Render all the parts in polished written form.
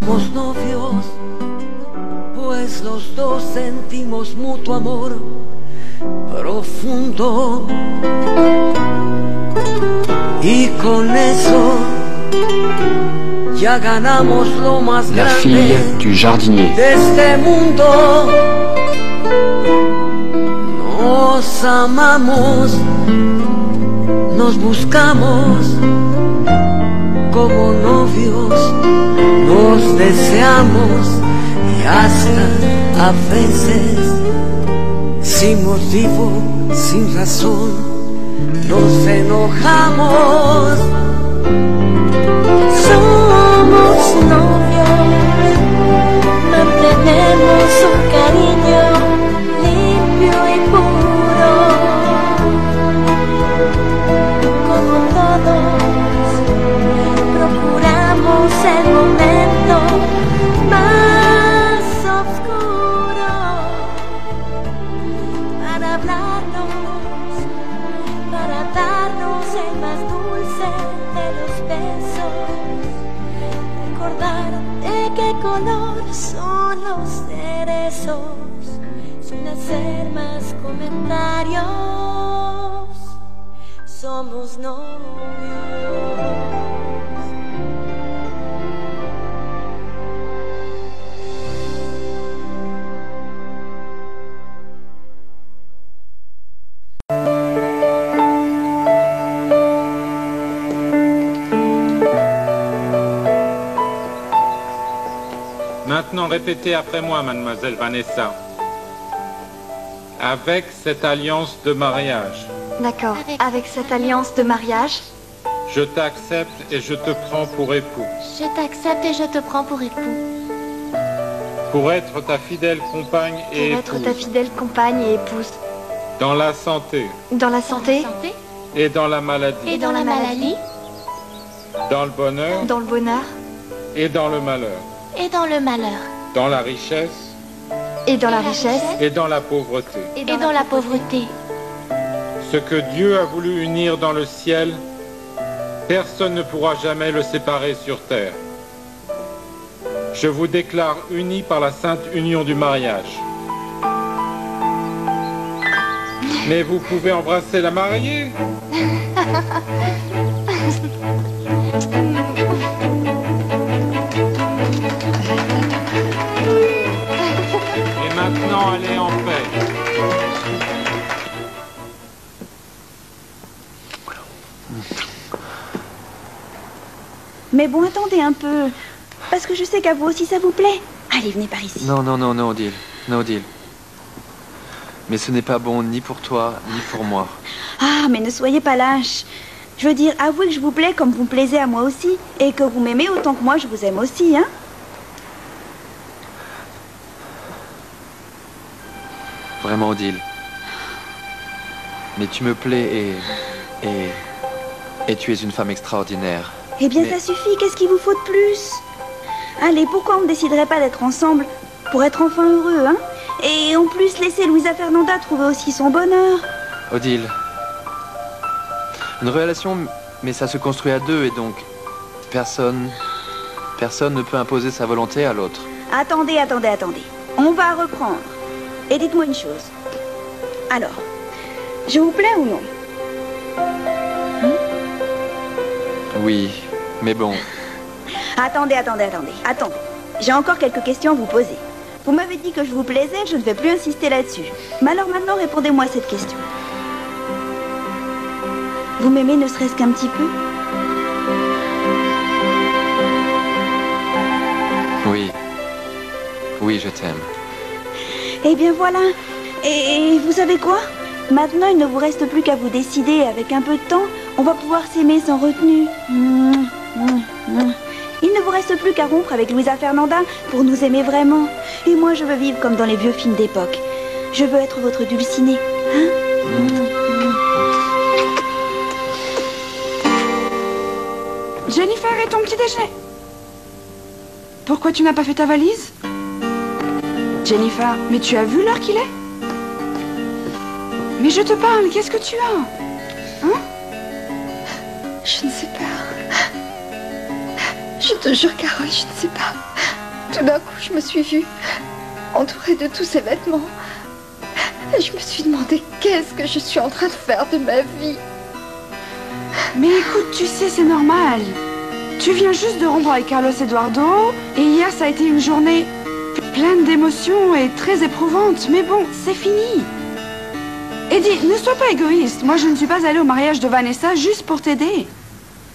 Somos novios, pues los dos sentimos mutuo amor profundo. Y con eso ya ganamos lo más La grande fille du jardinier. de este mundo. Nos amamos, nos buscamos como novios, nos deseamos y hasta a veces sin motivo, sin razón, nos enojamos. Somos novios, mantenemos un cariño limpio y puro, como todos, procuramos el momento más oscuro para hablarnos, para darnos el más dulce de los besos, recordar de qué color son los cerezos, sin hacer más comentarios. Somos novios. Maintenant, répétez après moi, mademoiselle Vanessa. Avec cette alliance de mariage, D'accord. Avec cette alliance de mariage, je t'accepte et je te prends pour époux. Je t'accepte et je te prends pour époux. Pour être ta fidèle compagne et pour être épouse. ta fidèle compagne et épouse. Dans la santé Dans la santé, et dans la maladie. Et dans la maladie. Dans le bonheur dans le bonheur et dans le malheur. Et dans le malheur. Dans la richesse et dans la richesse et dans la pauvreté. Et dans la pauvreté. Ce que Dieu a voulu unir dans le ciel, personne ne pourra jamais le séparer sur terre. Je vous déclare unis par la sainte union du mariage. Mais vous pouvez embrasser la mariée. Et maintenant, allez en paix. Mais bon, attendez un peu. Parce que je sais qu'à vous aussi ça vous plaît. Allez, venez par ici. Non, non, non, non, Odile. Non, Odile. Mais ce n'est pas bon ni pour toi, ni pour moi. Ah, mais ne soyez pas lâche. Je veux dire, avouez que je vous plais comme vous me plaisez à moi aussi. Et que vous m'aimez autant que moi je vous aime aussi, hein. Vraiment, Odile. Mais tu me plais et tu es une femme extraordinaire. Eh bien, Mais- ça suffit. Qu'est-ce qu'il vous faut de plus? Allez, pourquoi on ne déciderait pas d'être ensemble pour être enfin heureux, hein? Et en plus, laisser Louisa Fernanda trouver aussi son bonheur. Odile. Une relation, mais ça se construit à deux et donc personne ne peut imposer sa volonté à l'autre. Attendez, attendez, attendez. On va reprendre. Et dites-moi une chose. Alors, je vous plais ou non? Oui, mais bon. Attendez. Attends. J'ai encore quelques questions à vous poser. Vous m'avez dit que je vous plaisais, je ne vais plus insister là-dessus. Mais alors maintenant, répondez-moi à cette question. Vous m'aimez ne serait-ce qu'un petit peu? Oui. Oui, je t'aime. Eh bien voilà. Et vous savez quoi? Maintenant, il ne vous reste plus qu'à vous décider. Avec un peu de temps, on va pouvoir s'aimer sans retenue. Il ne vous reste plus qu'à rompre avec Louisa Fernanda pour nous aimer vraiment. Et moi, je veux vivre comme dans les vieux films d'époque. Je veux être votre Dulcinée. Hein? Jennifer, et ton petit déjeuner? Pourquoi tu n'as pas fait ta valise? Jennifer, mais tu as vu l'heure qu'il est? Mais je te parle, qu'est-ce que tu as? Hein? je ne sais pas. Je te jure, Carole, je ne sais pas. Tout d'un coup, je me suis vue entourée de tous ces vêtements. Et je me suis demandé qu'est-ce que je suis en train de faire de ma vie. Mais écoute, tu sais, c'est normal. Tu viens juste de rompre avec Carlos Eduardo, et hier, ça a été une journée pleine d'émotions et très éprouvante. Mais bon, c'est fini. Eddie, ne sois pas égoïste. Moi, je ne suis pas allée au mariage de Vanessa juste pour t'aider.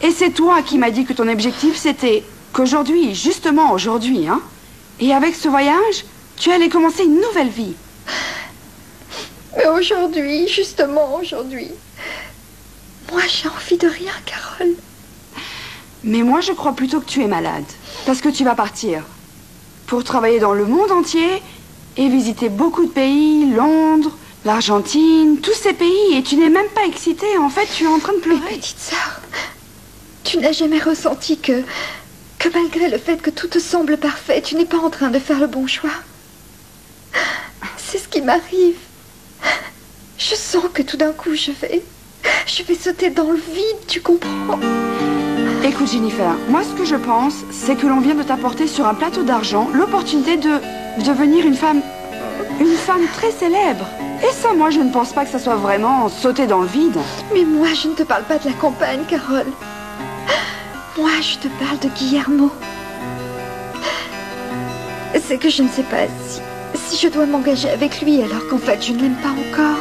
Et c'est toi qui m'as dit que ton objectif, c'était qu'aujourd'hui, justement aujourd'hui, hein, et avec ce voyage, tu allais commencer une nouvelle vie. Mais aujourd'hui, justement aujourd'hui, moi j'ai envie de rien, Carole. Mais moi je crois plutôt que tu es malade. Parce que tu vas partir pour travailler dans le monde entier et visiter beaucoup de pays, Londres, l'Argentine, tous ces pays. Et tu n'es même pas excitée, en fait tu es en train de pleurer. Mais petite sœur, tu n'as jamais ressenti que malgré le fait que tout te semble parfait, tu n'es pas en train de faire le bon choix. C'est ce qui m'arrive. Je sens que tout d'un coup, je vais sauter dans le vide, tu comprends? Écoute, Jennifer, moi ce que je pense, c'est que l'on vient de t'apporter sur un plateau d'argent l'opportunité de devenir une femme très célèbre. Et ça, moi, je ne pense pas que ça soit vraiment sauter dans le vide. Mais moi, je ne te parle pas de la campagne, Carole. Moi, je te parle de Guillermo. C'est que je ne sais pas si je dois m'engager avec lui alors qu'en fait, je ne l'aime pas encore.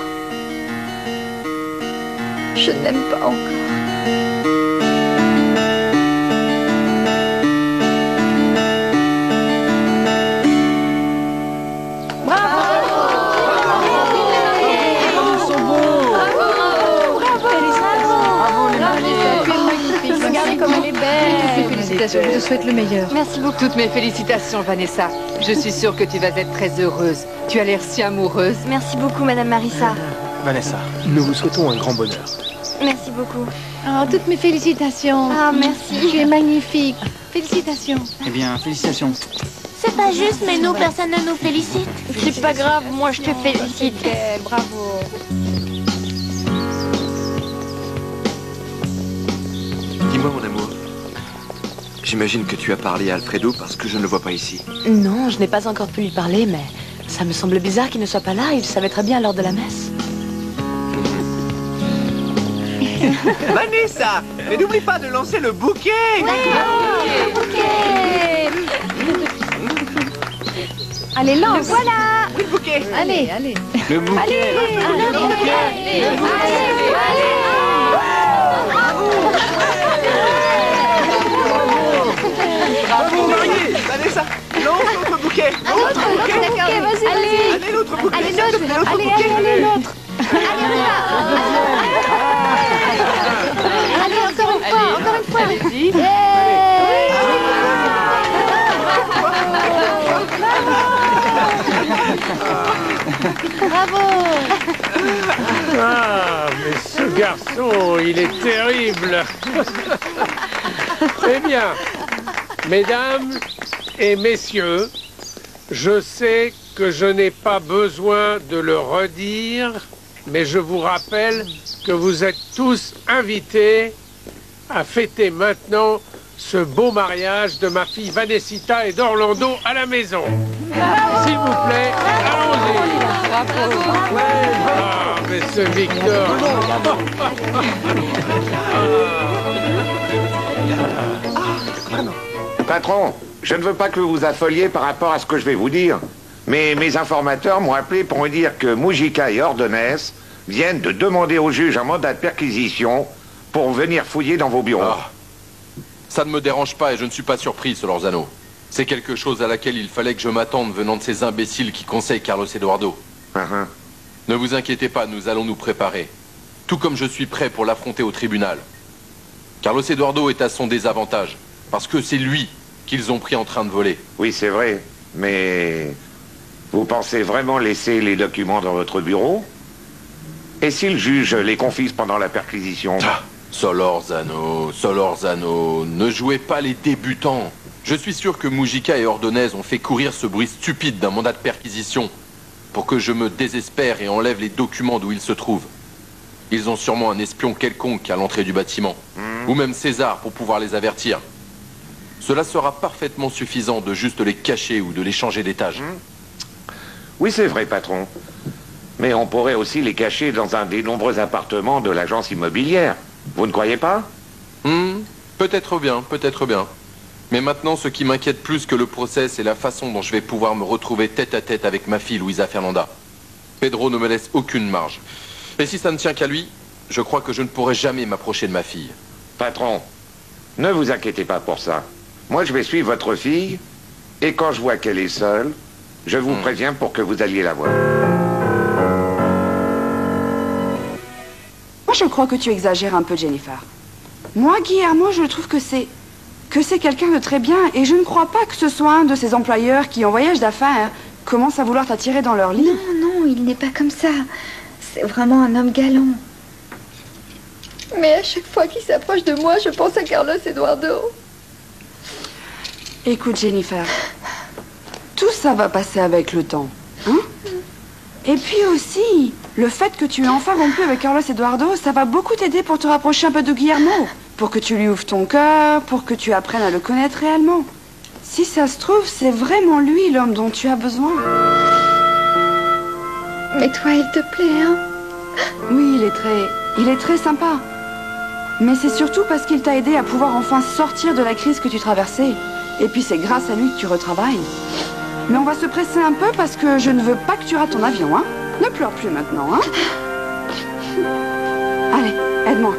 Je ne l'aime pas encore. Félicitations, je te souhaite le meilleur. Merci beaucoup. Toutes mes félicitations, Vanessa. Je suis sûre que tu vas être très heureuse. Tu as l'air si amoureuse. Merci beaucoup, Madame Marissa. Vanessa, nous vous souhaitons un grand bonheur. Merci beaucoup. Oh, toutes mes félicitations. Ah, merci. Tu es magnifique. Félicitations. Eh bien, félicitations. C'est pas juste, mais nous, personne ne nous félicite. C'est pas grave, moi je te félicite. Bravo. Dis-moi, mon amour. J'imagine que tu as parlé à Alfredo parce que je ne le vois pas ici. Non, je n'ai pas encore pu lui parler, mais ça me semble bizarre qu'il ne soit pas là. Il savait très bien lors de la messe. Vanessa, mais n'oublie pas de lancer le bouquet. Le bouquet. Allez, lance. Le voilà. Oui, le bouquet. Allez, allez. Le bouquet. Allez, le bouquet. allez. Bravo, marié. Vanessa, lance l'autre bouquet. L'autre bouquet, vas-y. Allez, l'autre bouquet. Allez, l'autre. Allez, l'autre. Allez, encore une fois. Allez-y. Bravo. Ah, mais ce garçon, il est terrible. Eh bien, mesdames et messieurs, je sais que je n'ai pas besoin de le redire, mais je vous rappelle que vous êtes tous invités à fêter maintenant ce beau mariage de ma fille Vanessa et d'Orlando à la maison. S'il vous plaît, allons-y. Ah, mais ce Victor. Patron, je ne veux pas que vous vous affoliez par rapport à ce que je vais vous dire, mais mes informateurs m'ont appelé pour me dire que Mujica et Ordonez viennent de demander au juge un mandat de perquisition pour venir fouiller dans vos bureaux. Ah. Ça ne me dérange pas et je ne suis pas surpris, Solorzano. C'est quelque chose à laquelle il fallait que je m'attende venant de ces imbéciles qui conseillent Carlos Eduardo. Ne vous inquiétez pas, nous allons nous préparer. Tout comme je suis prêt pour l'affronter au tribunal. Carlos Eduardo est à son désavantage, parce que c'est lui qu'ils ont pris en train de voler. Oui, c'est vrai, mais vous pensez vraiment laisser les documents dans votre bureau? Et si le juge les confisque pendant la perquisition? Solorzano, ne jouez pas les débutants. Je suis sûr que Mujica et Ordonez ont fait courir ce bruit stupide d'un mandat de perquisition pour que je me désespère et enlève les documents d'où ils se trouvent. Ils ont sûrement un espion quelconque à l'entrée du bâtiment, ou même César pour pouvoir les avertir. Cela sera parfaitement suffisant de juste les cacher ou de les changer d'étage. Oui, c'est vrai, patron. Mais on pourrait aussi les cacher dans un des nombreux appartements de l'agence immobilière. Vous ne croyez pas? Peut-être bien, peut-être bien. Mais maintenant, ce qui m'inquiète plus que le procès, c'est la façon dont je vais pouvoir me retrouver tête à tête avec ma fille, Luisa Fernanda. Pedro ne me laisse aucune marge. Et si ça ne tient qu'à lui, je crois que je ne pourrai jamais m'approcher de ma fille. Patron, ne vous inquiétez pas pour ça. Moi, je vais suivre votre fille, et quand je vois qu'elle est seule, je vous préviens pour que vous alliez la voir. Moi, je crois que tu exagères un peu, Jennifer. Moi, Guillermo, je trouve que c'est quelqu'un de très bien, et je ne crois pas que ce soit un de ces employeurs qui, en voyage d'affaires, commencent à vouloir t'attirer dans leur lit. Non, il n'est pas comme ça. C'est vraiment un homme galant. Mais à chaque fois qu'il s'approche de moi, je pense à Carlos Eduardo. Écoute, Jennifer, tout ça va passer avec le temps, hein? Et puis aussi, le fait que tu aies enfin rompu avec Carlos Eduardo, ça va beaucoup t'aider pour te rapprocher un peu de Guillermo, pour que tu lui ouvres ton cœur, pour que tu apprennes à le connaître réellement. Si ça se trouve, c'est vraiment lui l'homme dont tu as besoin. Mais toi, il te plaît, hein? Oui, il est très sympa. Mais c'est surtout parce qu'il t'a aidé à pouvoir enfin sortir de la crise que tu traversais. Et puis c'est grâce à lui que tu retravailles. Mais on va se presser un peu parce que je ne veux pas que tu rates ton avion, hein? Ne pleure plus maintenant, hein? Allez, aide-moi.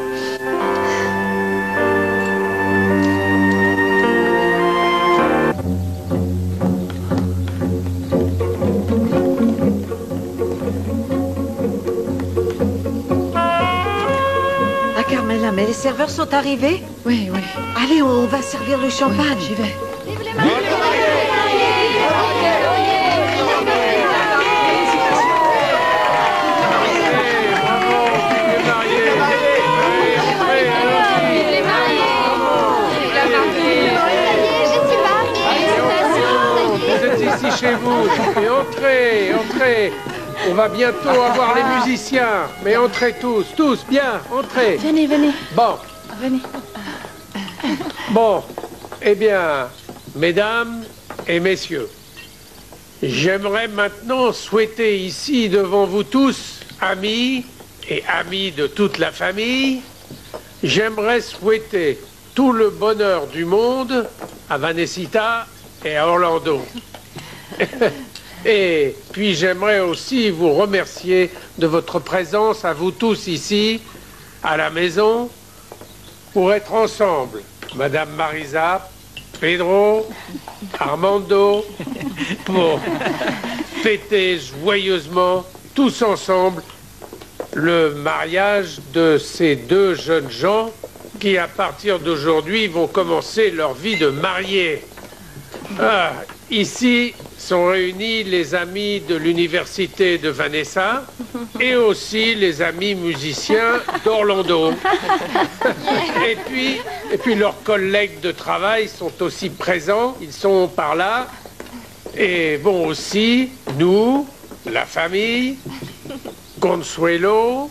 Ah, Carmela, mais les serveurs sont arrivés? Oui, oui. Allez, on va servir le champagne. J'y vais. Ici chez vous, et entrez, entrez. On va bientôt avoir les musiciens, mais entrez tous, bien, entrez. Venez, venez. Bon. Venez. Bon, eh bien, mesdames et messieurs, j'aimerais maintenant souhaiter ici devant vous tous, amis et amis de toute la famille, j'aimerais souhaiter tout le bonheur du monde à Vanessita et à Orlando. Et puis j'aimerais aussi vous remercier de votre présence à vous tous ici, à la maison, pour être ensemble. Madame Marisa, Pedro, Armando, pour fêter joyeusement, tous ensemble, le mariage de ces deux jeunes gens qui, à partir d'aujourd'hui, vont commencer leur vie de mariés. Ah, ici sont réunis les amis de l'université de Vanessa et aussi les amis musiciens d'Orlando. Et puis leurs collègues de travail sont aussi présents, ils sont par là. Et bon aussi, nous, la famille, Consuelo,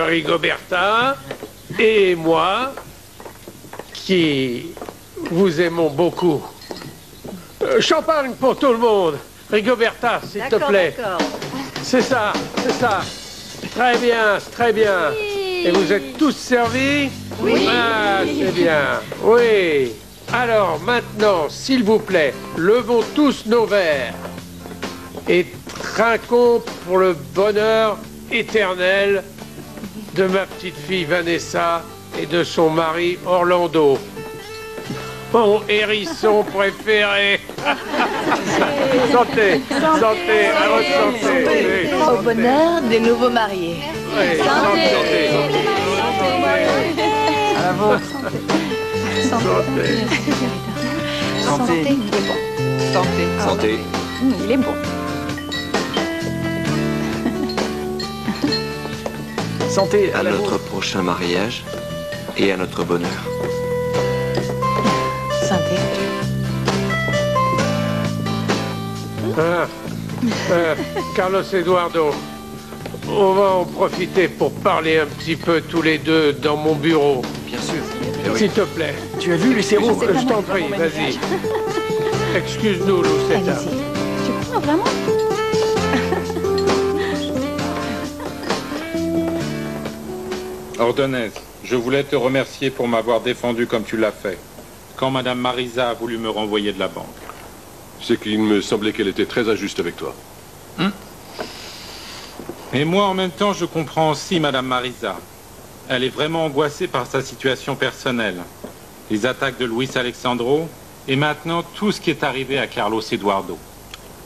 Rigoberta et moi, qui vous aimons beaucoup. Champagne pour tout le monde. Rigoberta, s'il te plaît. C'est ça, c'est ça. Très bien, très bien. Oui. Et vous êtes tous servis? Oui. Ah, c'est bien. Oui. Alors, maintenant, s'il vous plaît, levons tous nos verres et trinquons pour le bonheur éternel de ma petite fille Vanessa et de son mari Orlando. Mon hérisson préféré. Santé, santé, à votre santé. Au bonheur des nouveaux mariés. Oui, santé. À la vôtre. Santé. Santé. Santé. Santé. Il est bon. Santé à notre prochain mariage et à notre bonheur. Santé. Carlos Eduardo, on va en profiter pour parler un petit peu tous les deux dans mon bureau. Bien sûr. S'il te plaît. Tu as vu les séros? Je t'en prie, vas-y. Excuse-nous, Lucetta. Tu crois vraiment? Ordonez, je voulais te remercier pour m'avoir défendu comme tu l'as fait, quand Madame Marisa a voulu me renvoyer de la banque. C'est qu'il me semblait qu'elle était très injuste avec toi. Et moi, en même temps, je comprends aussi Madame Marisa. Elle est vraiment angoissée par sa situation personnelle. Les attaques de Luis Alexandro, et maintenant tout ce qui est arrivé à Carlos Eduardo.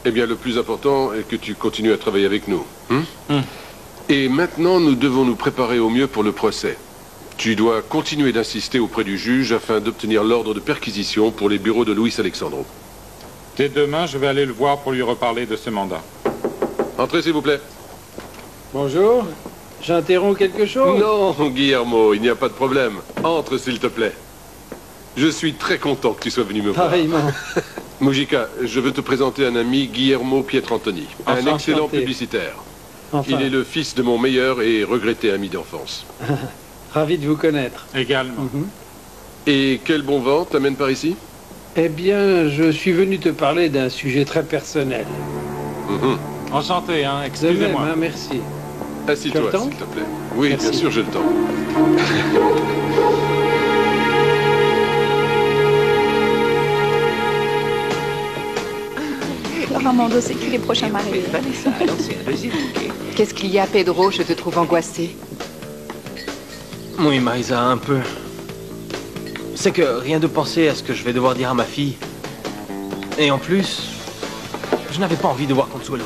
Eh bien, le plus important est que tu continues à travailler avec nous. Et maintenant, nous devons nous préparer au mieux pour le procès. Tu dois continuer d'insister auprès du juge afin d'obtenir l'ordre de perquisition pour les bureaux de Luis Alexandro. Dès demain, je vais aller le voir pour lui reparler de ce mandat. Entrez, s'il vous plaît. Bonjour. J'interromps quelque chose? Non, Guillermo, il n'y a pas de problème. Entre, s'il te plaît. Je suis très content que tu sois venu me voir. Pareillement. Mujica, je veux te présenter un ami, Guillermo Pietrantoni. Un excellent publicitaire. Enfin. Il est le fils de mon meilleur et regretté ami d'enfance. Ravi de vous connaître. Également. Et quel bon vent t'amène par ici? Eh bien, je suis venu te parler d'un sujet très personnel. Enchanté, hein, De excusez-moi. même, hein, merci. Assis-toi, s'il te plaît. Oui, Merci. bien sûr, j'ai le temps. Armando, c'est qui les prochains mariés? Qu'est-ce qu'il y a, Pedro? Je te trouve angoissé. Oui, Marisa, un peu. C'est que rien de penser à ce que je vais devoir dire à ma fille. Et en plus, je n'avais pas envie de voir Consuelo.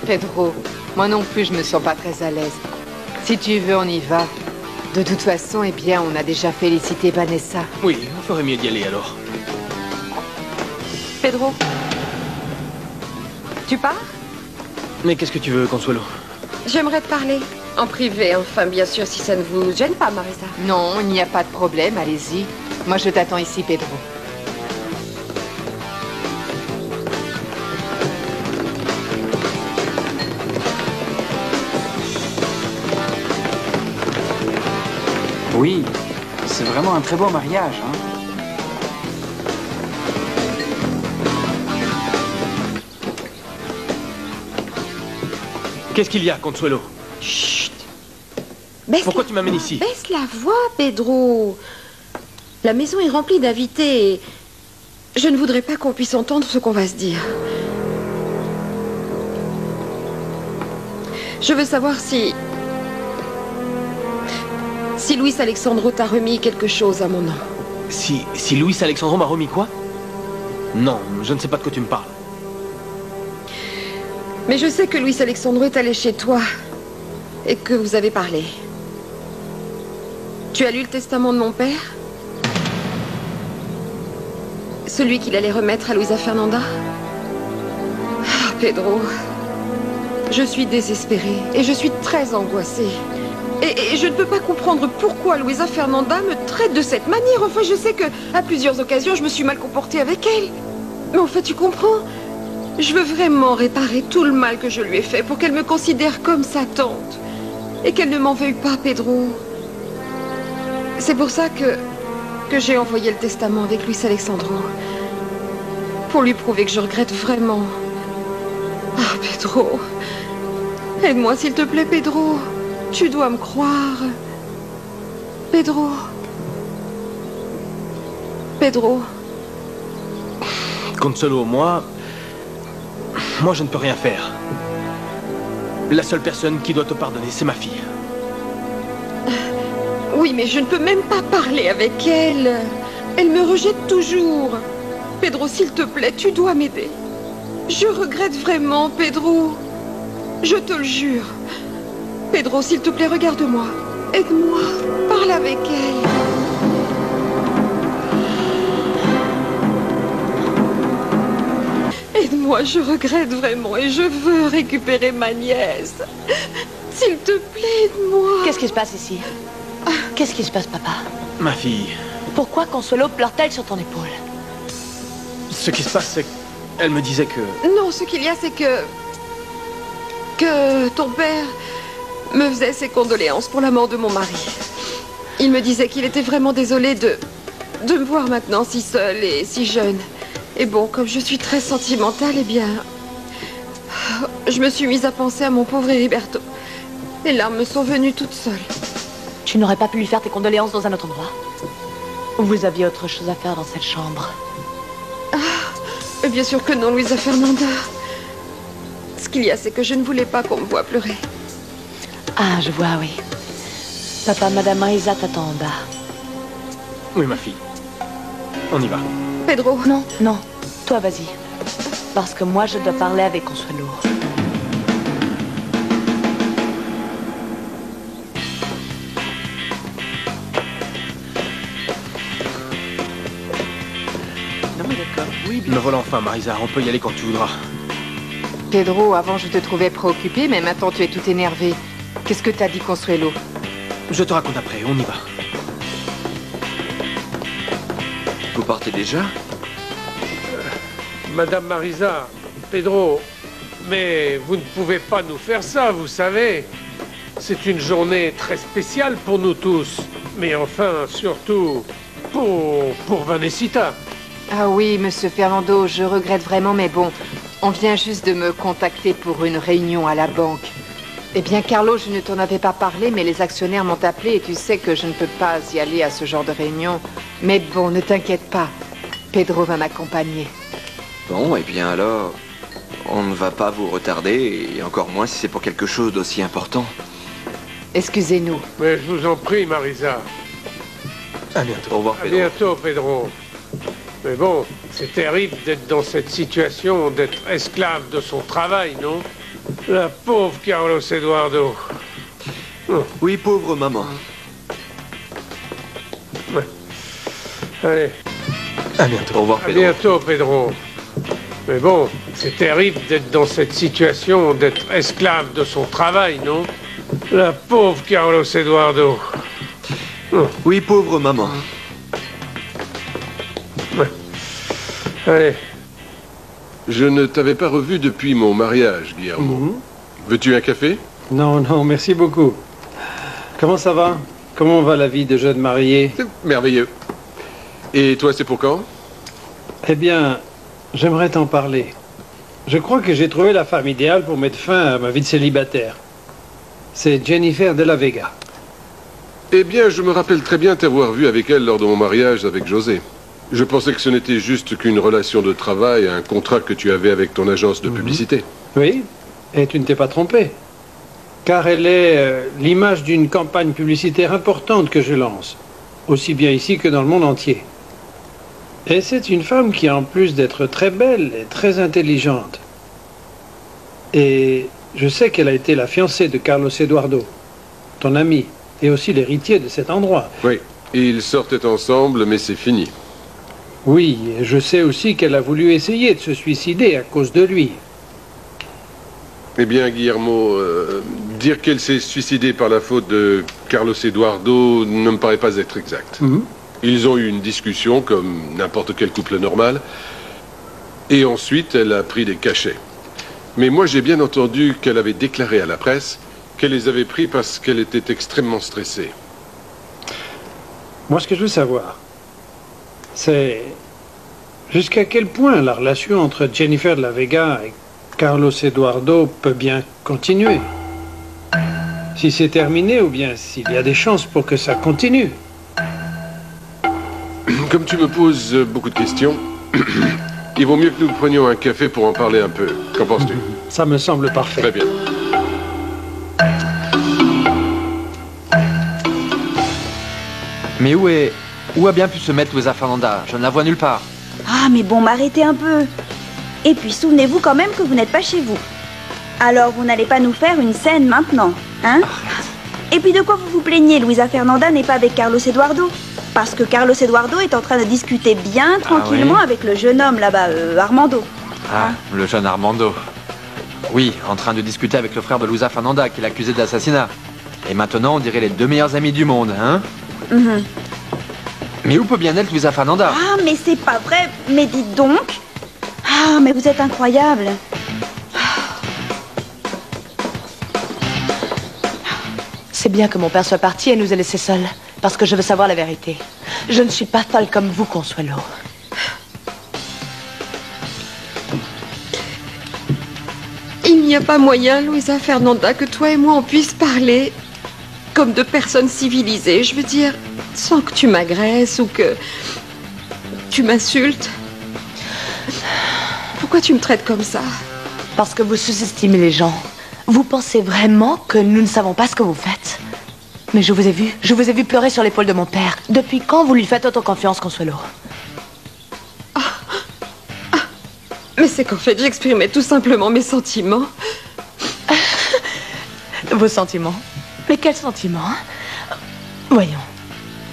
Pedro, moi non plus, je me sens pas très à l'aise. Si tu veux, on y va. De toute façon, eh bien, on a déjà félicité Vanessa. Oui, on ferait mieux d'y aller alors. Pedro, tu pars? Mais qu'est-ce que tu veux, Consuelo? J'aimerais te parler. En privé, enfin, bien sûr, si ça ne vous gêne pas, Marisa. Non, il n'y a pas de problème, allez-y. Moi, je t'attends ici, Pedro. Oui, c'est vraiment un très beau mariage, hein. Qu'est-ce qu'il y a, Consuelo? Chut. Pourquoi tu m'amènes ici? Baisse la voix, Pedro. La maison est remplie d'invités et je ne voudrais pas qu'on puisse entendre ce qu'on va se dire. Je veux savoir si Luis Alexandro t'a remis quelque chose à mon nom. Si Luis Alexandro m'a remis quoi? Non, je ne sais pas de quoi tu me parles. Mais je sais que Luis Alexandro est allé chez toi et que vous avez parlé. Tu as lu le testament de mon père? Celui qu'il allait remettre à Luisa Fernanda? Ah, Pedro, je suis désespérée et je suis très angoissée. Et je ne peux pas comprendre pourquoi Luisa Fernanda me traite de cette manière. Enfin, je sais que à plusieurs occasions, je me suis mal comportée avec elle. Mais en fait, tu comprends? Je veux vraiment réparer tout le mal que je lui ai fait pour qu'elle me considère comme sa tante. Et qu'elle ne m'en veuille pas, Pedro. C'est pour ça que j'ai envoyé le testament avec Luis Alexandro. Pour lui prouver que je regrette vraiment. Ah, Pedro. Aide-moi, s'il te plaît, Pedro. Tu dois me croire. Pedro. Pedro. Consuelo, moi, je ne peux rien faire. La seule personne qui doit te pardonner, c'est ma fille. Oui, mais je ne peux même pas parler avec elle. Elle me rejette toujours. Pedro, s'il te plaît, tu dois m'aider. Je regrette vraiment, Pedro. Je te le jure. Pedro, s'il te plaît, regarde-moi. Aide-moi. Parle avec elle. Aide-moi, je regrette vraiment et je veux récupérer ma nièce. S'il te plaît, aide-moi. Qu'est-ce qui se passe ici? Qu'est-ce qui se passe, papa? Ma fille. Pourquoi Consuelo pleure-t-elle sur ton épaule? Ce qui se passe, c'est qu'elle me disait que... Non, ce qu'il y a, c'est que ton père me faisait ses condoléances pour la mort de mon mari. Il me disait qu'il était vraiment désolé de me voir maintenant si seule et si jeune. Et bon, comme je suis très sentimentale, eh bien... Je me suis mise à penser à mon pauvre Heriberto. Les larmes me sont venues toutes seules. Tu n'aurais pas pu lui faire tes condoléances dans un autre endroit? Ou vous aviez autre chose à faire dans cette chambre? Mais bien sûr que non, Luisa Fernanda. Ce qu'il y a, c'est que je ne voulais pas qu'on me voie pleurer. Ah, je vois, oui. Papa, Madame Marisa t'attend en bas. Oui, ma fille. On y va. Pedro. Non, non. Toi, vas-y. Parce que moi, je dois parler avec Consuelo. Me voilà enfin, Marisa. On peut y aller quand tu voudras. Pedro, avant je te trouvais préoccupé, mais maintenant tu es tout énervé. Qu'est-ce que t'as dit, Consuelo? Je te raconte après, on y va. Vous partez déjà? Madame Marisa, Pedro, mais vous ne pouvez pas nous faire ça, vous savez. C'est une journée très spéciale pour nous tous. Mais enfin, surtout pour Vanesita. Ah oui, monsieur Fernando, je regrette vraiment, mais bon, on vient juste de me contacter pour une réunion à la banque. Eh bien, Carlo, je ne t'en avais pas parlé, mais les actionnaires m'ont appelé et tu sais que je ne peux pas y aller à ce genre de réunion. Mais bon, ne t'inquiète pas, Pedro va m'accompagner. Bon, et bien alors, on ne va pas vous retarder, et encore moins si c'est pour quelque chose d'aussi important. Excusez-nous. Mais je vous en prie, Marisa. À bientôt. Au revoir, Pedro. À bientôt, Pedro. Mais bon, c'est terrible d'être dans cette situation, d'être esclave de son travail, non? La pauvre Carlos Eduardo. Oui, pauvre maman. Ouais. Allez. À bientôt. Au revoir, À Pedro. bientôt, Pedro. Mais bon, c'est terrible d'être dans cette situation, d'être esclave de son travail, non? La pauvre Carlos Eduardo. Oui, pauvre maman. Ouais. Allez. Je ne t'avais pas revu depuis mon mariage, Guillermo. Veux-tu un café? Non, non, merci beaucoup. Comment ça va? Comment va la vie de jeune marié? C'est merveilleux. Et toi, c'est pour quand? Eh bien, j'aimerais t'en parler. Je crois que j'ai trouvé la femme idéale pour mettre fin à ma vie de célibataire. C'est Jennifer de la Vega. Eh bien, je me rappelle très bien t'avoir vu avec elle lors de mon mariage avec José. Je pensais que ce n'était juste qu'une relation de travail, un contrat que tu avais avec ton agence de publicité. Oui, et tu ne t'es pas trompé. Car elle est l'image d'une campagne publicitaire importante que je lance, aussi bien ici que dans le monde entier. Et c'est une femme qui, en plus d'être très belle, est très intelligente. Et je sais qu'elle a été la fiancée de Carlos Eduardo, ton ami, et aussi l'héritier de cet endroit. Oui, ils sortaient ensemble, mais c'est fini. Oui, et je sais aussi qu'elle a voulu essayer de se suicider à cause de lui. Eh bien, Guillermo, dire qu'elle s'est suicidée par la faute de Carlos Eduardo ne me paraît pas être exact. Ils ont eu une discussion, comme n'importe quel couple normal, et ensuite elle a pris des cachets. Mais moi, j'ai bien entendu qu'elle avait déclaré à la presse qu'elle les avait pris parce qu'elle était extrêmement stressée. Moi, ce que je veux savoir, c'est jusqu'à quel point la relation entre Jennifer de la Vega et Carlos Eduardo peut bien continuer. Si c'est terminé ou bien s'il y a des chances pour que ça continue. Comme tu me poses beaucoup de questions, il vaut mieux que nous prenions un café pour en parler un peu. Qu'en penses-tu? Ça me semble parfait. Très bien. Mais où a bien pu se mettre Luisa Fernanda? Je ne la vois nulle part. Ah, mais bon, m'arrêtez un peu. Et puis, souvenez-vous quand même que vous n'êtes pas chez vous. Alors, vous n'allez pas nous faire une scène maintenant, hein? Et puis, de quoi vous vous plaignez? Luisa Fernanda n'est pas avec Carlos Eduardo. Parce que Carlos Eduardo est en train de discuter bien tranquillement avec le jeune homme là-bas, Armando. Ah, le jeune Armando. Oui, en train de discuter avec le frère de Luisa Fernanda, qui l'accusait d'assassinat. Et maintenant, on dirait les deux meilleurs amis du monde, hein? Mais où peut bien être Luisa Fernanda? Ah, mais c'est pas vrai. Mais dites donc. Ah, mais vous êtes incroyable. C'est bien que mon père soit parti et nous ait laissés seuls. Parce que je veux savoir la vérité. Je ne suis pas folle comme vous, Consuelo. Il n'y a pas moyen, Luisa Fernanda, que toi et moi on puisse parler comme de personnes civilisées. Je veux dire, sans que tu m'agresses ou que tu m'insultes. Pourquoi tu me traites comme ça? Parce que vous sous-estimez les gens. Vous pensez vraiment que nous ne savons pas ce que vous faites? Mais je vous ai vu pleurer sur l'épaule de mon père. Depuis quand vous lui faites autant confiance, Consuelo? Mais c'est qu'en fait, j'exprimais tout simplement mes sentiments. Vos sentiments? Mais quels sentiments? Voyons.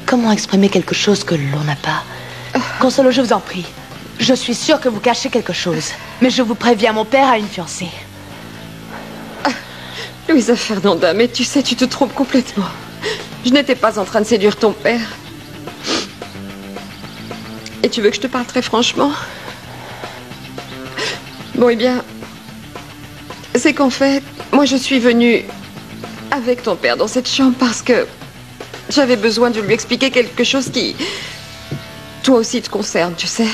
Comment exprimer quelque chose que l'on n'a pas? Consuelo, je vous en prie. Je suis sûre que vous cachez quelque chose. Mais je vous préviens, mon père a une fiancée. Luisa Fernanda, mais tu sais, tu te trompes complètement. Je n'étais pas en train de séduire ton père. Et tu veux que je te parle très franchement? Bon, eh bien, c'est qu'en fait, moi je suis venue avec ton père dans cette chambre parce que j'avais besoin de lui expliquer quelque chose qui, toi aussi, te concerne, tu sais.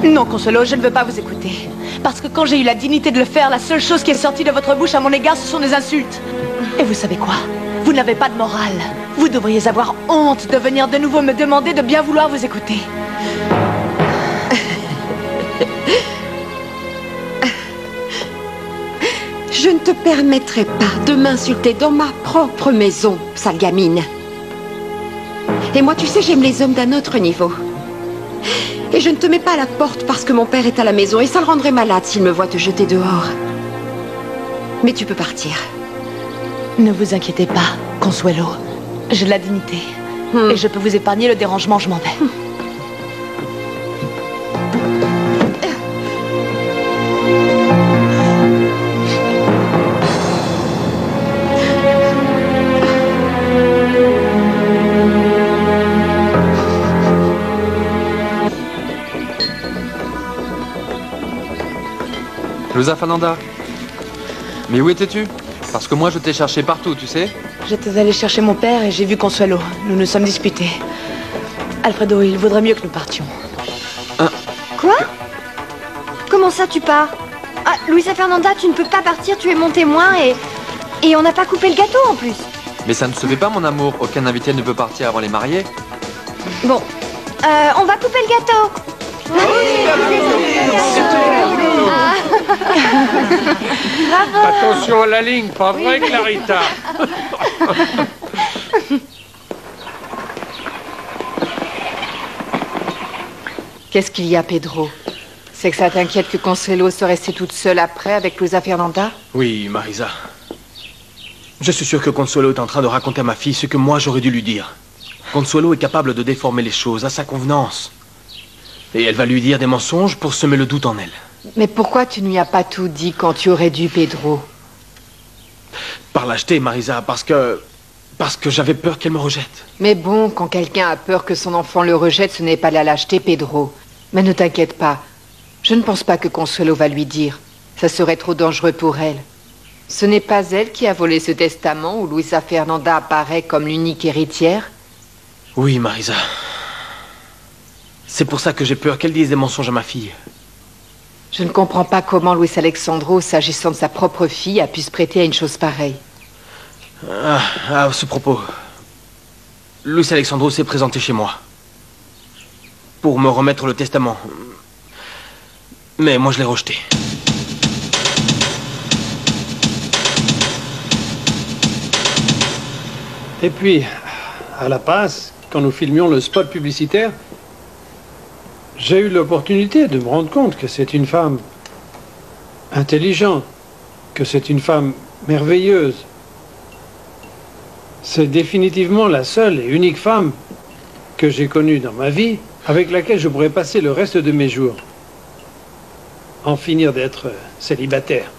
Non, Consuelo, je ne veux pas vous écouter. Parce que quand j'ai eu la dignité de le faire, la seule chose qui est sortie de votre bouche à mon égard, ce sont des insultes. Et vous savez quoi? Vous n'avez pas de morale. Vous devriez avoir honte de venir de nouveau me demander de bien vouloir vous écouter. Je ne te permettrai pas de m'insulter dans ma propre maison, sale gamine. Et moi, tu sais, j'aime les hommes d'un autre niveau. Et je ne te mets pas à la porte parce que mon père est à la maison et ça le rendrait malade s'il me voit te jeter dehors. Mais tu peux partir. Ne vous inquiétez pas, Consuelo. J'ai de la dignité. Et je peux vous épargner le dérangement, je m'en vais. Luisa Fernanda, mais où étais-tu? Parce que moi je t'ai cherché partout, tu sais. J'étais allée chercher mon père et j'ai vu Consuelo. Nous nous sommes disputés. Alfredo, il vaudrait mieux que nous partions. Quoi? Comment ça tu pars? Ah, Luisa Fernanda, tu ne peux pas partir, tu es mon témoin et on n'a pas coupé le gâteau en plus. Mais ça ne se fait pas, mon amour. Aucun invité ne peut partir avant les mariés. Bon, on va couper le gâteau. Bravo. Attention à la ligne, pas vrai, Clarita? Qu'est-ce qu'il y a, Pedro? C'est que ça t'inquiète que Consuelo soit restée toute seule après avec Luisa Fernanda? Oui, Marisa. Je suis sûr que Consuelo est en train de raconter à ma fille ce que moi j'aurais dû lui dire. Consuelo est capable de déformer les choses à sa convenance. Et elle va lui dire des mensonges pour semer le doute en elle. Mais pourquoi tu ne lui as pas tout dit quand tu aurais dû, Pedro? Par lâcheté, Marisa, parce que j'avais peur qu'elle me rejette. Mais bon, quand quelqu'un a peur que son enfant le rejette, ce n'est pas de la lâcheté, Pedro. Mais ne t'inquiète pas. Je ne pense pas que Consuelo va lui dire. Ça serait trop dangereux pour elle. Ce n'est pas elle qui a volé ce testament où Luisa Fernanda apparaît comme l'unique héritière? Oui, Marisa. C'est pour ça que j'ai peur qu'elle dise des mensonges à ma fille. Je ne comprends pas comment Luis Alexandro, s'agissant de sa propre fille, a pu se prêter à une chose pareille. À ce propos, Luis Alexandro s'est présenté chez moi pour me remettre le testament. Mais moi, je l'ai rejeté. Et puis, à La Paz, quand nous filmions le spot publicitaire, j'ai eu l'opportunité de me rendre compte que c'est une femme intelligente, que c'est une femme merveilleuse. C'est définitivement la seule et unique femme que j'ai connue dans ma vie avec laquelle je pourrais passer le reste de mes jours. En finir d'être célibataire.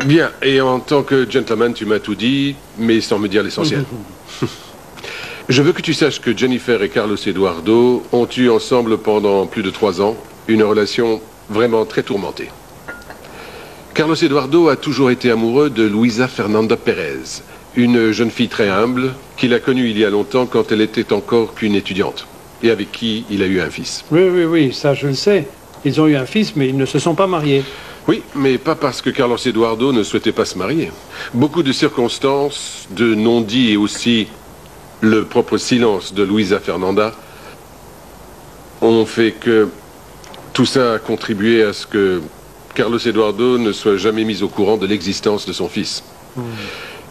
Bien, et en tant que gentleman, tu m'as tout dit, mais sans me dire l'essentiel. Je veux que tu saches que Jennifer et Carlos Eduardo ont eu ensemble pendant plus de 3 ans une relation vraiment très tourmentée. Carlos Eduardo a toujours été amoureux de Luisa Fernanda Pérez, Une jeune fille très humble, qu'il a connue il y a longtemps quand elle était encore qu'une étudiante. Et avec qui il a eu un fils. Oui, ça je le sais. Ils ont eu un fils, mais ils ne se sont pas mariés. Oui, mais pas parce que Carlos Eduardo ne souhaitait pas se marier. Beaucoup de circonstances, de non-dits et aussi le propre silence de Luisa Fernanda ont fait que tout ça a contribué à ce que Carlos Eduardo ne soit jamais mis au courant de l'existence de son fils.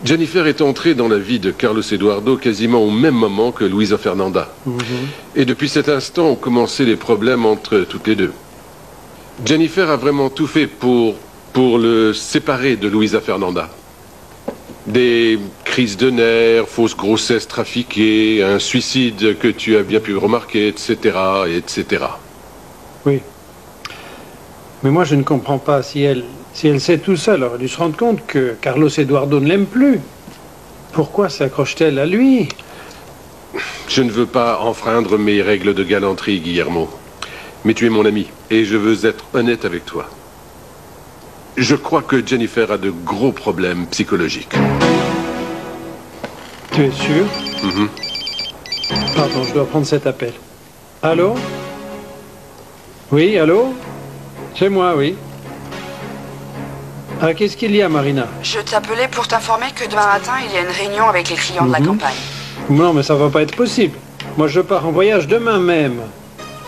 Jennifer est entrée dans la vie de Carlos Eduardo quasiment au même moment que Luisa Fernanda. Et depuis cet instant ont commencé les problèmes entre toutes les deux. Jennifer a vraiment tout fait pour le séparer de Luisa Fernanda. Des crises de nerfs, fausses grossesses trafiquées, un suicide que tu as bien pu remarquer, etc., etc. Oui. Mais moi, je ne comprends pas. Si elle sait tout ça, elle aurait dû se rendre compte que Carlos Eduardo ne l'aime plus. Pourquoi s'accroche-t-elle à lui? Je ne veux pas enfreindre mes règles de galanterie, Guillermo. Mais tu es mon ami, et je veux être honnête avec toi. Je crois que Jennifer a de gros problèmes psychologiques. Tu es sûr? Pardon, je dois prendre cet appel. Allô? Oui, allô? C'est moi, oui. Ah, qu'est-ce qu'il y a, Marina? Je t'appelais pour t'informer que demain matin, il y a une réunion avec les clients de la campagne. Non, mais ça va pas être possible. Moi, je pars en voyage demain même.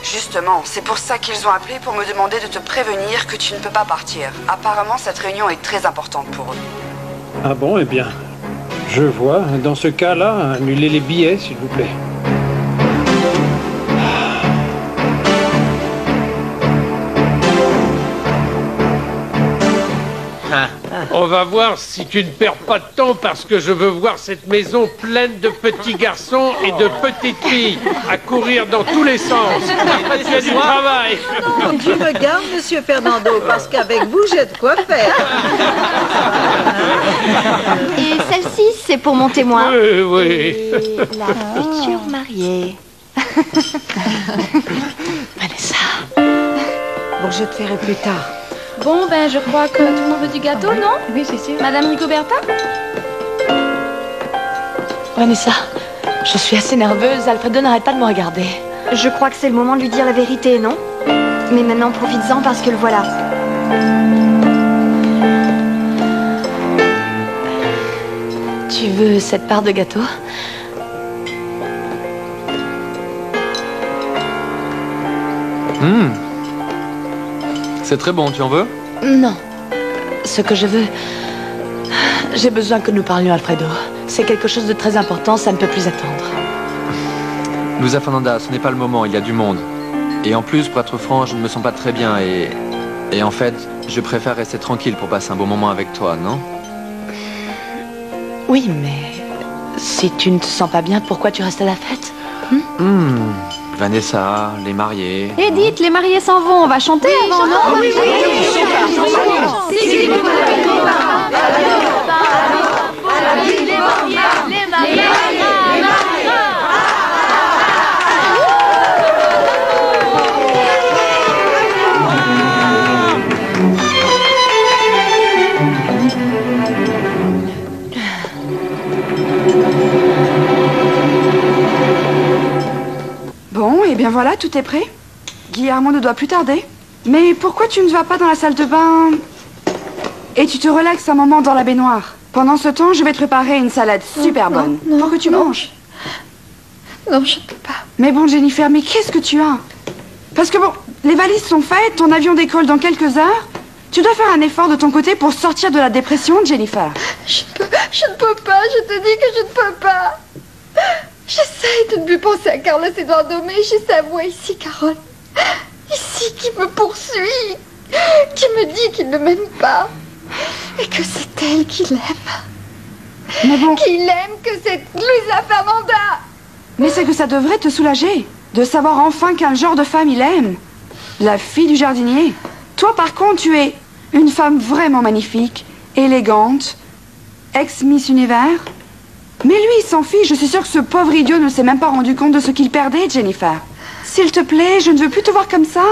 Justement, c'est pour ça qu'ils ont appelé pour me demander de te prévenir que tu ne peux pas partir. Apparemment, cette réunion est très importante pour eux. Ah bon, eh bien, je vois. Dans ce cas-là, annulez les billets, s'il vous plaît. On va voir si tu ne perds pas de temps parce que je veux voir cette maison pleine de petits garçons et de petites filles à courir dans tous les sens. Il y a du travail. Non, tu me gardes, monsieur Fernando, parce qu'avec vous, j'ai de quoi faire. Et celle-ci, c'est pour mon témoin. Oui. Et la future mariée. Vanessa. Bon, je te ferai plus tard. Bon, ben, je crois que tout le monde veut du gâteau, non? Oui, c'est sûr. Madame Rigoberta? Vanessa, je suis assez nerveuse. Alfredo n'arrête pas de me regarder. Je crois que c'est le moment de lui dire la vérité, non? Mais maintenant, profites-en parce que le voilà. Tu veux cette part de gâteau? C'est très bon, tu en veux? Non. Ce que je veux... J'ai besoin que nous parlions, Alfredo. C'est quelque chose de très important, ça ne peut plus attendre. Luisa Fernanda, ce n'est pas le moment, il y a du monde. Et en plus, pour être franc, je ne me sens pas très bien et en fait, je préfère rester tranquille pour passer un bon moment avec toi, non? Oui, mais... Si tu ne te sens pas bien, pourquoi tu restes à la fête? Vanessa, les mariés... Edith, les mariés s'en vont, on va chanter avant, non? Oui, Bon, et bien voilà, tout est prêt. Guillermo ne doit plus tarder. Mais pourquoi tu ne vas pas dans la salle de bain et tu te relaxes un moment dans la baignoire? Pendant ce temps, je vais te préparer une salade super bonne pour que tu manges. Non, je ne peux pas. Mais bon, Jennifer, mais qu'est-ce que tu as? Parce que bon, les valises sont faites, ton avion décolle dans quelques heures. Tu dois faire un effort de ton côté pour sortir de la dépression, Jennifer. Je ne peux pas, je te dis que je ne peux pas. J'essaie de ne plus penser à Carlos Eduardo, mais j'ai sa voix ici, Carole. Ici, qui me poursuit, qui me dit qu'il ne m'aime pas. Et que c'est elle qui l'aime. Mais bon... Qu'il aime, que c'est Luisa Fernanda. Mais c'est que ça devrait te soulager, de savoir enfin quel genre de femme il aime. La fille du jardinier. Toi, par contre, tu es une femme vraiment magnifique, élégante, ex-Miss Univers. Mais lui, il s'en fiche. Je suis sûre que ce pauvre idiot ne s'est même pas rendu compte de ce qu'il perdait, Jennifer. S'il te plaît, je ne veux plus te voir comme ça.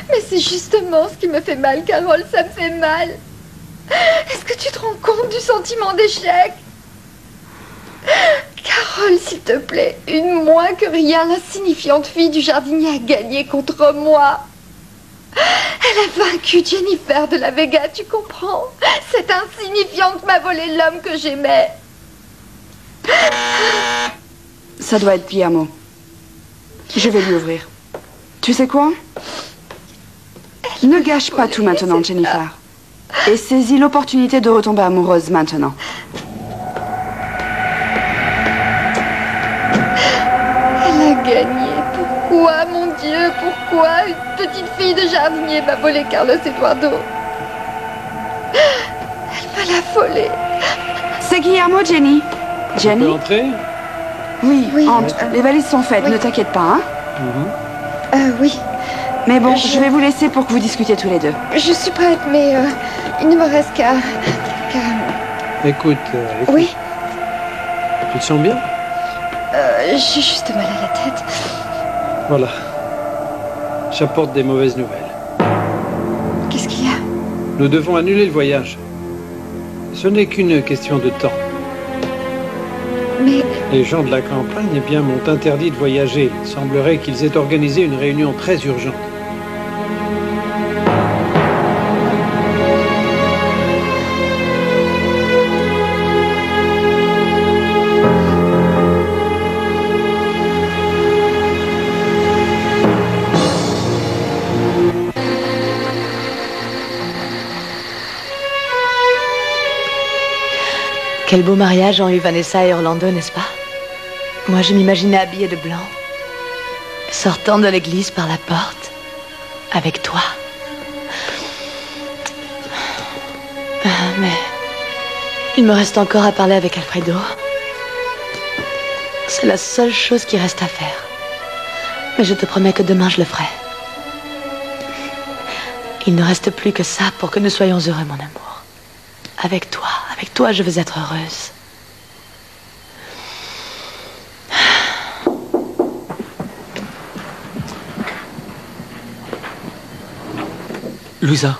Mais c'est justement ce qui me fait mal, Carole, ça me fait mal. Est-ce que tu te rends compte du sentiment d'échec? S'il te plaît, une moins que rien, l'insignifiante fille du jardinier a gagné contre moi. Elle a vaincu Jennifer de la Vega, tu comprends? Cette insignifiante m'a volé l'homme que j'aimais. Ça doit être Guillermo. Je vais lui ouvrir. Tu sais quoi? Ne gâche pas tout maintenant, Jennifer. Et saisis l'opportunité de retomber amoureuse maintenant. Elle a gagné. Pourquoi, mon Dieu, pourquoi une petite fille de jardinier m'a volé Carlos Eduardo? Elle m'a affolée. C'est Guillermo, Jenny. Jenny? On peut entrer? Oui, entre. Les valises sont faites, ne t'inquiète pas, hein? Oui. Mais bon, je vais vous laisser pour que vous discutiez tous les deux. Je suis prête, mais il ne me reste qu'à... Écoute, Oui? Tu te sens bien? J'ai juste mal à la tête. Voilà. J'apporte des mauvaises nouvelles. Qu'est-ce qu'il y a? Nous devons annuler le voyage. Ce n'est qu'une question de temps. Mais... Les gens de la campagne, eh bien, m'ont interdit de voyager. Il semblerait qu'ils aient organisé une réunion très urgente. Quel beau mariage ont eu Vanessa et Orlando, n'est-ce pas? Moi, je m'imaginais habillée de blanc, sortant de l'église par la porte, avec toi. Mais il me reste encore à parler avec Alfredo. C'est la seule chose qui reste à faire. Mais je te promets que demain, je le ferai. Il ne reste plus que ça pour que nous soyons heureux, mon amour. Avec toi, je veux être heureuse. Louisa.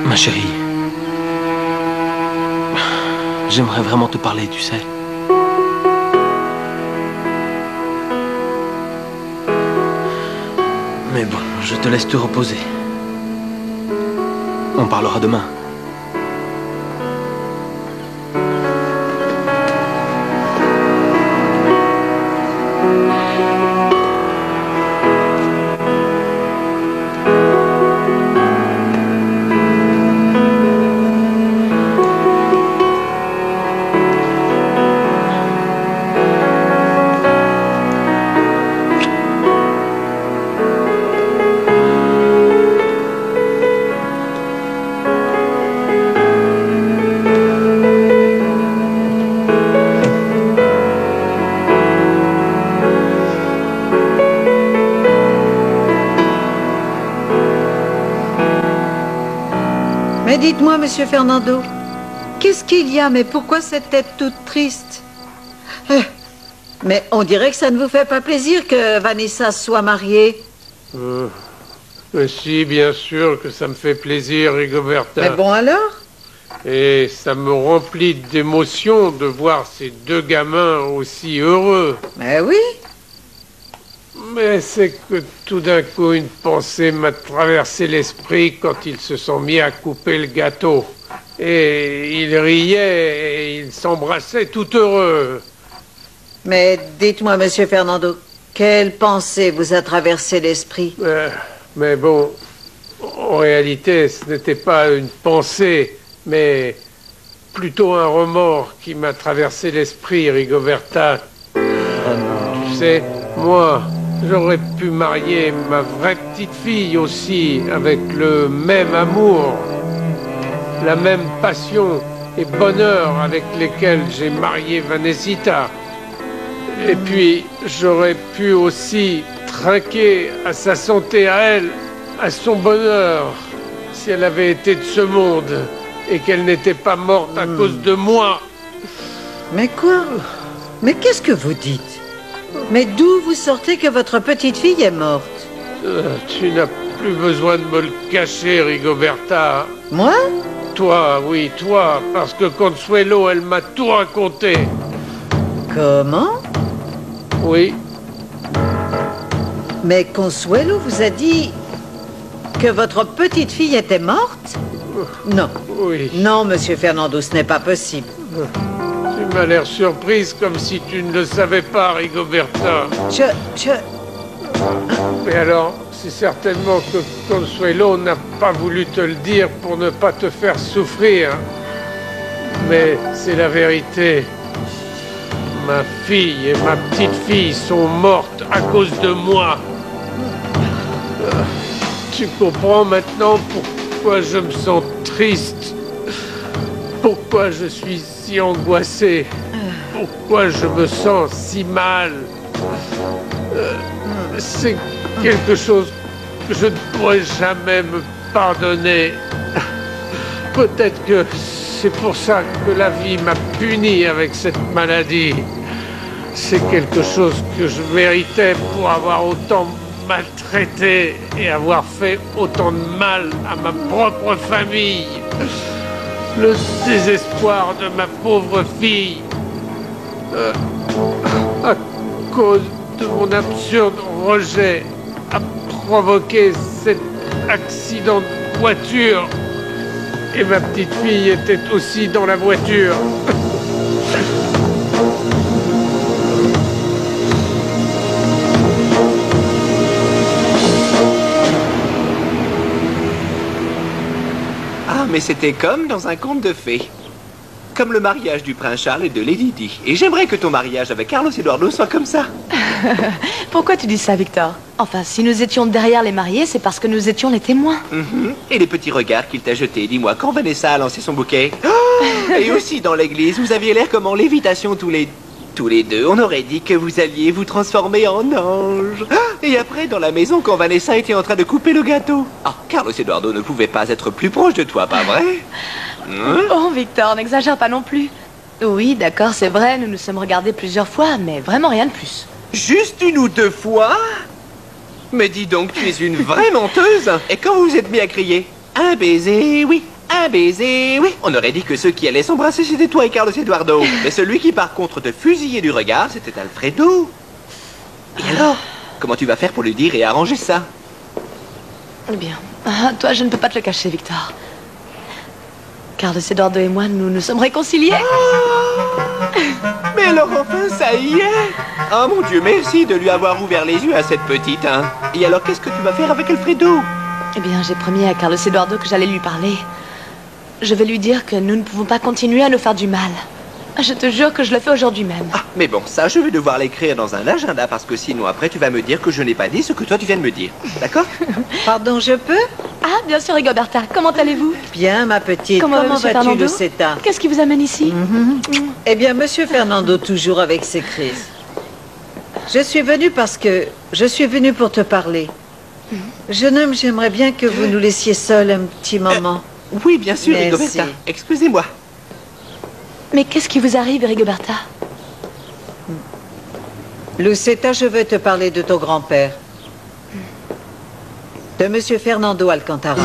Ma chérie. J'aimerais vraiment te parler, tu sais. Mais bon, je te laisse te reposer. On parlera demain. Mais dites-moi, monsieur Fernando, qu'est-ce qu'il y a? Mais pourquoi cette tête toute triste? Mais on dirait que ça ne vous fait pas plaisir que Vanessa soit mariée. Mais si, bien sûr que ça me fait plaisir, Rigoberta. Mais bon alors? Et ça me remplit d'émotion de voir ces deux gamins aussi heureux. Mais oui. Mais c'est que tout d'un coup, une pensée m'a traversé l'esprit quand ils se sont mis à couper le gâteau. Et ils riaient et ils s'embrassaient tout heureux. Mais dites-moi, monsieur Fernando, quelle pensée vous a traversé l'esprit? Mais bon, en réalité, ce n'était pas une pensée, mais plutôt un remords qui m'a traversé l'esprit, Rigoberta. Tu sais, moi... J'aurais pu marier ma vraie petite fille aussi, avec le même amour, la même passion et bonheur avec lesquels j'ai marié Vanessita. Et puis, j'aurais pu aussi trinquer à sa santé à elle, à son bonheur, si elle avait été de ce monde et qu'elle n'était pas morte à cause de moi. Mais quoi? Mais qu'est-ce que vous dites? Mais d'où vous sortez que votre petite fille est morte? Tu n'as plus besoin de me le cacher, Rigoberta. Moi? Toi, oui, toi, parce que Consuelo, elle m'a tout raconté. Comment? Oui. Mais Consuelo vous a dit que votre petite fille était morte? Non. Oui. Non, monsieur Fernando, ce n'est pas possible. Tu m'as l'air surprise comme si tu ne le savais pas, Rigoberta. Mais alors, c'est certainement que Consuelo n'a pas voulu te le dire pour ne pas te faire souffrir. Mais c'est la vérité. Ma fille et ma petite-fille sont mortes à cause de moi. Tu comprends maintenant pourquoi je me sens triste? Pourquoi je suis si angoissé? Pourquoi je me sens si mal? C'est quelque chose que je ne pourrai jamais me pardonner. Peut-être que c'est pour ça que la vie m'a puni avec cette maladie. C'est quelque chose que je méritais pour avoir autant maltraité et avoir fait autant de mal à ma propre famille. Le désespoir de ma pauvre fille. À cause de mon absurde rejet a provoqué cet accident de voiture. Et ma petite fille était aussi dans la voiture. Ah, mais c'était comme dans un conte de fées. Comme le mariage du prince Charles et de Lady Di. Et j'aimerais que ton mariage avec Carlos Eduardo soit comme ça. Pourquoi tu dis ça, Victor? Enfin, si nous étions derrière les mariés, c'est parce que nous étions les témoins. Et les petits regards qu'il t'a jetés, dis-moi, quand Vanessa a lancé son bouquet. Et aussi dans l'église, vous aviez l'air comme en lévitation tous les deux. On aurait dit que vous alliez vous transformer en ange. Et après, dans la maison, quand Vanessa était en train de couper le gâteau. Ah, Carlos Eduardo ne pouvait pas être plus proche de toi, pas vrai? Oh, Victor, n'exagère pas non plus. Oui, d'accord, c'est vrai, nous nous sommes regardés plusieurs fois, mais vraiment rien de plus. Juste une ou deux fois? Mais dis donc, tu es une vraie menteuse. Et quand vous vous êtes mis à crier « Un baiser, oui, un baiser, oui », on aurait dit que ceux qui allaient s'embrasser, c'était toi et Carlos Eduardo. Mais celui qui, par contre, te fusillait du regard, c'était Alfredo. Et alors, comment tu vas faire pour lui dire et arranger ça? Eh bien, toi, je ne peux pas te le cacher, Victor. Carlos Eduardo et moi, nous nous sommes réconciliés. Mais alors enfin, ça y est. Oh mon Dieu, merci de lui avoir ouvert les yeux à cette petite, hein. Et alors, qu'est-ce que tu vas faire avec Alfredo? Eh bien, j'ai promis à Carlos Eduardo que j'allais lui parler. Je vais lui dire que nous ne pouvons pas continuer à nous faire du mal. Je te jure que je le fais aujourd'hui même. Ah, mais bon, ça, je vais devoir l'écrire dans un agenda parce que sinon, après, tu vas me dire que je n'ai pas dit ce que toi, tu viens de me dire. D'accord? Pardon, je peux? Ah, bien sûr, Rigoberta. Comment allez-vous? Bien, ma petite. Comment vas-tu, Lucetta? Qu'est-ce qui vous amène ici? Eh bien, monsieur Fernando, toujours avec ses crises. Je suis venue parce que... Je suis venue pour te parler. Jeune homme, j'aimerais bien que vous nous laissiez seuls un petit moment. Oui, bien sûr, Rigoberta. Excusez-moi. Mais qu'est-ce qui vous arrive, Rigoberta? Lucetta, je veux te parler de ton grand-père. De monsieur Fernando Alcantara.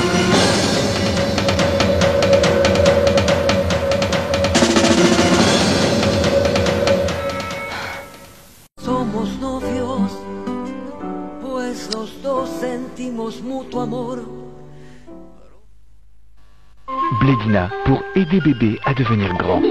Somos novios, pues los dos sentimos mutuo amor. Blédina pour aider bébé à devenir grand.